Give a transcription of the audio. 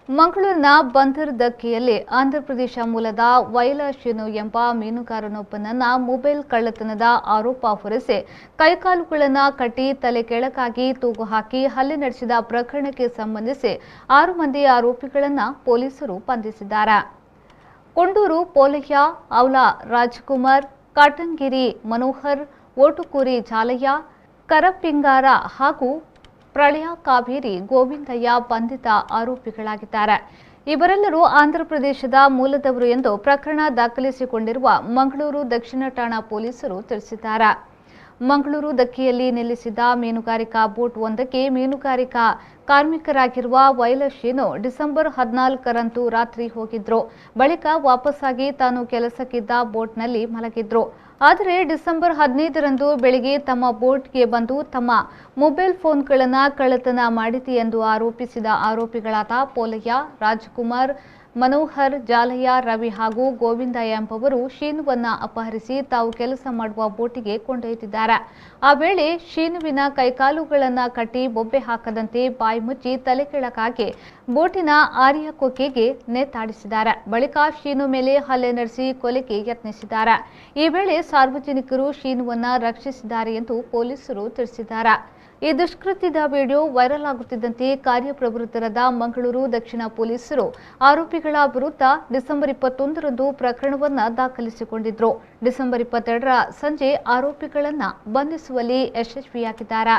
ಮಂಗಳೂರಿನ ಬಂದರ್ ಧಕ್ಕೆಯಲ್ಲಿ ಆಂಧ್ರಪ್ರದೇಶ ಮೂಲದ ವೈಲಾ ಶೀನು ಎಂಬ ಮೀನುಗಾರನೊಬ್ಬನನ್ನ ಮೊಬೈಲ್ ಕಳ್ಳತನದ ಆರೋಪ ಹೊರಿಸಿ ಕೈಕಾಲುಗಳನ್ನು ಕಟ್ಟಿ ತಲೆ ಕೆಳಗಾಗಿ ತೂಗು ಹಾಕಿ ಹಲ್ಲೆ ನಡೆಸಿದ ಪ್ರಕರಣಕ್ಕೆ ಸಂಬಂಧಿಸಿ 6 ಮಂದಿ ಆರೋಪಿಗಳನ್ನು ಪೊಲೀಸರು ಬಂಧಿಸಿದ್ದಾರೆ. ಕೊಂಡೂರು ಪೋಲಯ್ಯ, ಔಲಾ ರಾಜಕುಮಾರ್, ಕಾಟನ್ಗಿರಿ ಮನೋಹರ್, ಓಟುಕೂರಿ ಜಾಲಯ್ಯ, ಕರಪಿಂಗಾರ ಹಾಗೂ ಪ್ರಳಯ ಕಾವೇರಿ ಗೋವಿಂದಯ್ಯ ಬಂಧಿತ ಆರೋಪಿಗಳಾಗಿದ್ದಾರೆ. ಇವರೆಲ್ಲರೂ ಆಂಧ್ರಪ್ರದೇಶದ ಮೂಲದವರು ಎಂದು ಪ್ರಕರಣ ದಾಖಲಿಸಿಕೊಂಡಿರುವ ಮಂಗಳೂರು ದಕ್ಷಿಣ ಠಾಣಾ ಪೊಲೀಸರು ತಿಳಿಸಿದ್ದಾರೆ. ಮಂಗಳೂರು ಧಕ್ಕೆಯಲ್ಲಿ ನಿಲ್ಲಿಸಿದ್ದ ಮೀನುಗಾರಿಕಾ ಬೋಟ್ ಒಂದಕ್ಕೆ ಮೀನುಗಾರಿಕಾ ಕಾರ್ಮಿಕರಾಗಿರುವ ವೈಲಾ ಶೀನು ಡಿಸೆಂಬರ್ 14ರಂದು ರಾತ್ರಿ ಹೋಗಿದ್ರು. ಬಳಿಕ ವಾಪಸ್ಸಾಗಿ ತಾನು ಕೆಲಸಕ್ಕಿದ್ದ ಬೋಟ್ನಲ್ಲಿ ಮಲಗಿದ್ರು. ಆದರೆ ಡಿಸೆಂಬರ್ 15ರಂದು ಬೆಳಿಗ್ಗೆ ತಮ್ಮ ಬೋಟ್ಗೆ ಬಂದು ತಮ್ಮ ಮೊಬೈಲ್ ಫೋನ್ಗಳನ್ನು ಕಳ್ಳತನ ಮಾಡಿದೆ ಎಂದು ಆರೋಪಿಸಿದ ಆರೋಪಿಗಳಾದ ಪೋಲಯ್ಯ, ರಾಜಕುಮಾರ್, ಮನೋಹರ್, ಜಾಲಯ್ಯ, ರವಿ ಹಾಗೂ ಗೋವಿಂದಯ್ಯ ಎಂಬುವರು ಶೀನುವನ್ನ ಅಪಹರಿಸಿ ತಾವು ಕೆಲಸ ಮಾಡುವ ಬೋಟಿಗೆ ಕೊಂಡೊಯ್ದಿದ್ದಾರೆ. ಆ ವೇಳೆ ಶೀನುವಿನ ಕೈಕಾಲುಗಳನ್ನು ಕಟ್ಟಿ ಬೊಬ್ಬೆ ಹಾಕದಂತೆ ಬಾಯಿ ಮುಚ್ಚಿ ತಲೆ ಕೆಳಗಾಗಿ ಬೋಟಿನ ಆರಿಯ ಕೊಕ್ಕೆಗೆ ನೇತಾಡಿಸಿದ್ದಾರೆ. ಬಳಿಕ ಶೀನು ಮೇಲೆ ಹಲ್ಲೆ ನಡೆಸಿ ಕೊಲೆಗೆ ಯತ್ನಿಸಿದ್ದಾರೆ. ಈ ವೇಳೆ ಸಾರ್ವಜನಿಕರು ಶೀನುವನ್ನ ರಕ್ಷಿಸಿದ್ದಾರೆ ಎಂದು ಪೊಲೀಸರು ತಿಳಿಸಿದ್ದಾರೆ. ಈ ದುಷ್ಕೃತ್ಯದ ವಿಡಿಯೋ ವೈರಲ್ ಆಗುತ್ತಿದ್ದಂತೆ ಕಾರ್ಯಪ್ರವೃತ್ತರಾದ ಮಂಗಳೂರು ದಕ್ಷಿಣ ಪೊಲೀಸರು ಆರೋಪಿಗಳ ವಿರುದ್ಧ ಡಿಸೆಂಬರ್ 21ರಂದು ಪ್ರಕರಣವನ್ನು ದಾಖಲಿಸಿಕೊಂಡಿದ್ರು. ಡಿಸೆಂಬರ್ 22ರ ಸಂಜೆ ಆರೋಪಿಗಳನ್ನು ಬಂಧಿಸುವಲ್ಲಿ ಯಶಸ್ವಿಯಾಗಿದ್ದಾರೆ.